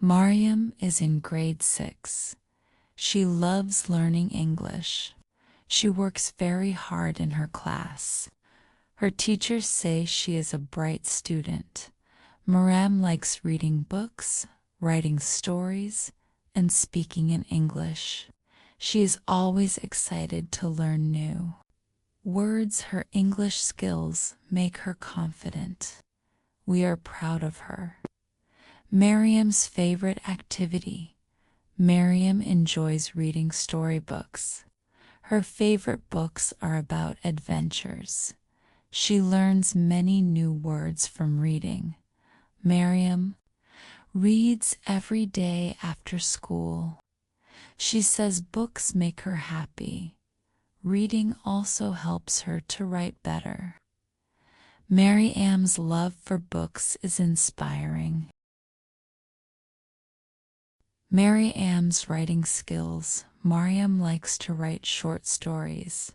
Mariam is in grade 6. She loves learning English. She works very hard in her class. Her teachers say she is a bright student. Mariam likes reading books, writing stories, and speaking in English. She is always excited to learn new words. Her English skills make her confident. We are proud of her. Mariam's favorite activity. Mariam enjoys reading storybooks. Her favorite books are about adventures. She learns many new words from reading. Mariam reads every day after school. She says books make her happy. Reading also helps her to write better. Mariam's love for books is inspiring. Mariam's writing skills. Mariam likes to write short stories.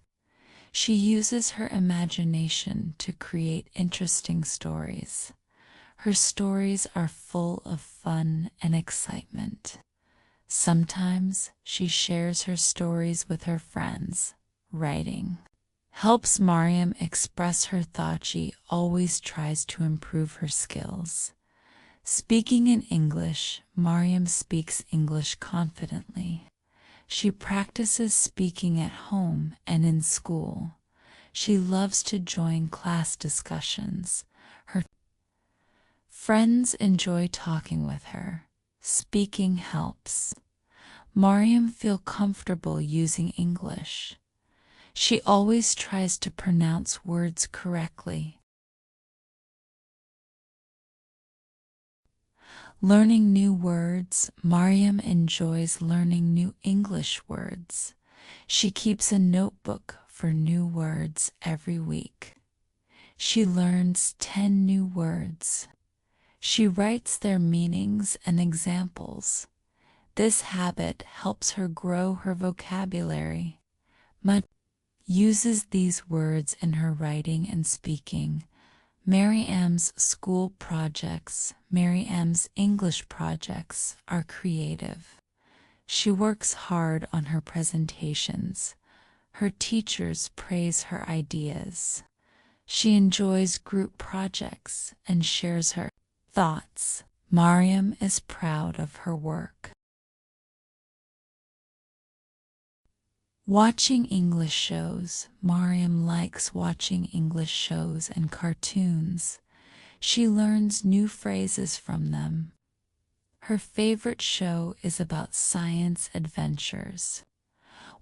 She uses her imagination to create interesting stories. Her stories are full of fun and excitement. Sometimes she shares her stories with her friends. Writing helps Mariam express her thoughts. She always tries to improve her skills. Speaking in English. Mariam speaks English confidently. She practices speaking at home and in school. She loves to join class discussions. Her friends enjoy talking with her. Speaking helps Mariam feel comfortable using English. She always tries to pronounce words correctly. Learning new words. Mariam enjoys learning new English words. She keeps a notebook for new words every week. She learns 10 new words. She writes their meanings and examples. This habit helps her grow her vocabulary. Mariam uses these words in her writing and speaking. Mariam's school projects. Mariam's English projects are creative. She works hard on her presentations. Her teachers praise her ideas. She enjoys group projects and shares her thoughts. Mariam is proud of her work. Watching English shows. Mariam likes watching English shows and cartoons. She learns new phrases from them. Her favorite show is about science adventures.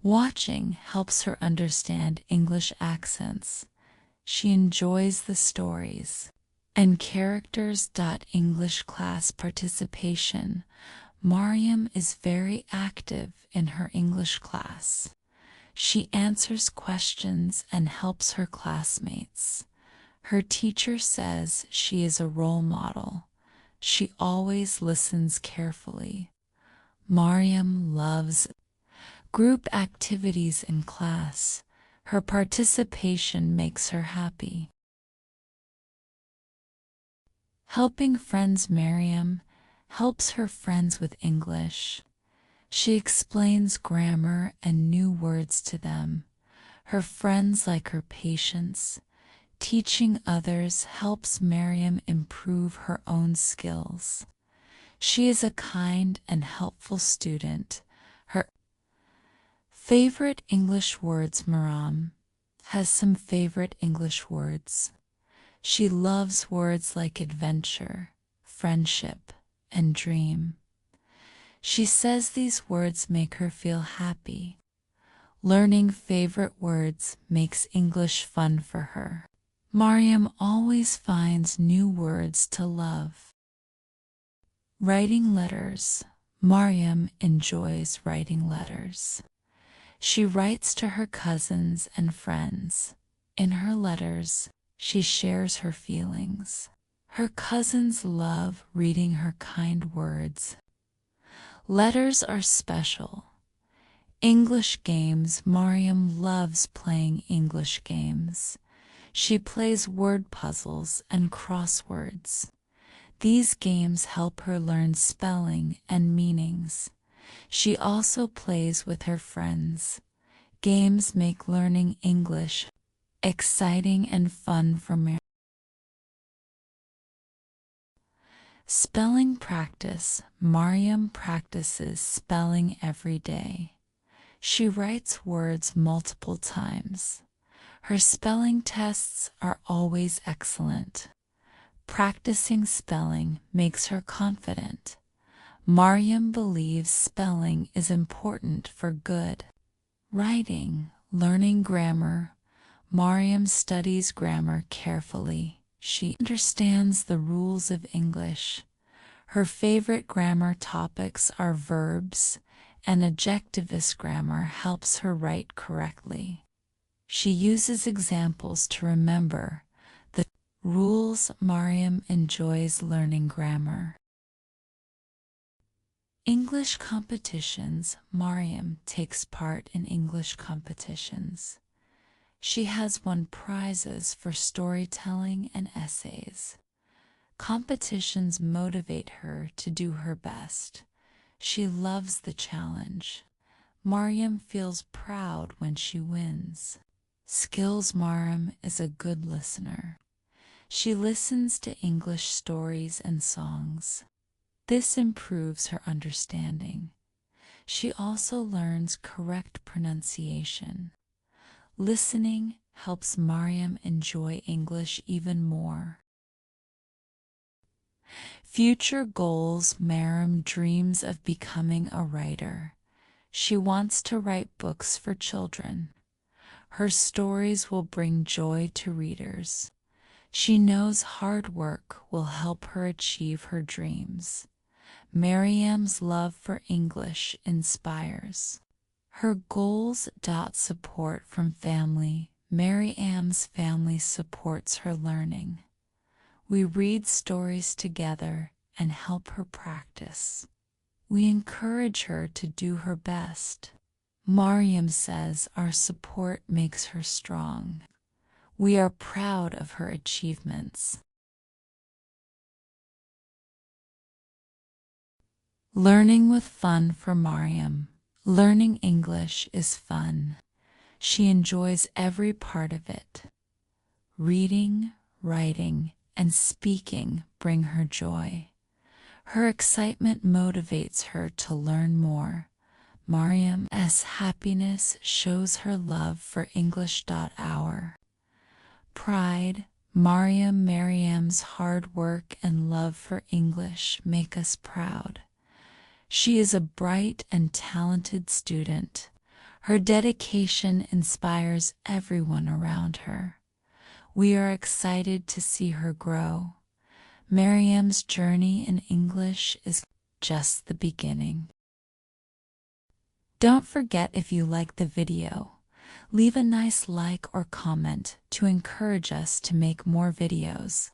Watching helps her understand English accents. She enjoys the stories and characters. English class participation. Mariam is very active in her English class. She answers questions and helps her classmates. Her teacher says she is a role model. She always listens carefully. Mariam loves group activities in class. Her participation makes her happy. Helping friends. Mariam helps her friends with English. She explains grammar and new words to them. Her friends like her patience. Teaching others helps Mariam improve her own skills. She is a kind and helpful student. Her favorite English words. Mariam has some favorite English words. She loves words like adventure, friendship, and dream. She says these words make her feel happy. Learning favorite words makes English fun for her. Mariam always finds new words to love. Writing letters. Mariam enjoys writing letters. She writes to her cousins and friends. In her letters, she shares her feelings. Her cousins love reading her kind words. Letters are special. English games. Mariam loves playing English games. She plays word puzzles and crosswords. These games help her learn spelling and meanings. She also plays with her friends. Games make learning English exciting and fun for Mary. Spelling practice. Mariam practices spelling every day. She writes words multiple times. Her spelling tests are always excellent. Practicing spelling makes her confident. Mariam believes spelling is important for good writing. Learning grammar. Mariam studies grammar carefully. She understands the rules of English. Her favorite grammar topics are verbs, and adjectivist grammar helps her write correctly. She uses examples to remember the rules. Mariam enjoys learning grammar. English competitions. Mariam takes part in English competitions. She has won prizes for storytelling and essays. Competitions motivate her to do her best. She loves the challenge. Mariam feels proud when she wins. Skills. Mariam is a good listener. She listens to English stories and songs. This improves her understanding. She also learns correct pronunciation. Listening helps Mariam enjoy English even more. Future goals. Mariam dreams of becoming a writer. She wants to write books for children. Her stories will bring joy to readers. She knows hard work will help her achieve her dreams. Mariam's love for English inspires. Her goals. Support from family. Mariam's family supports her learning. We read stories together and help her practice. We encourage her to do her best. Mariam says our support makes her strong. We are proud of her achievements. Learning with fun for Mariam. Learning English is fun. She enjoys every part of it. Reading, writing, and speaking bring her joy. Her excitement motivates her to learn more. Mariam's happiness shows her love for English. Our pride. Mariam's hard work and love for English make us proud. She is a bright and talented student. Her dedication inspires everyone around her. We are excited to see her grow. Mariam's journey in English is just the beginning. Don't forget, if you like the video, leave a nice like or comment to encourage us to make more videos.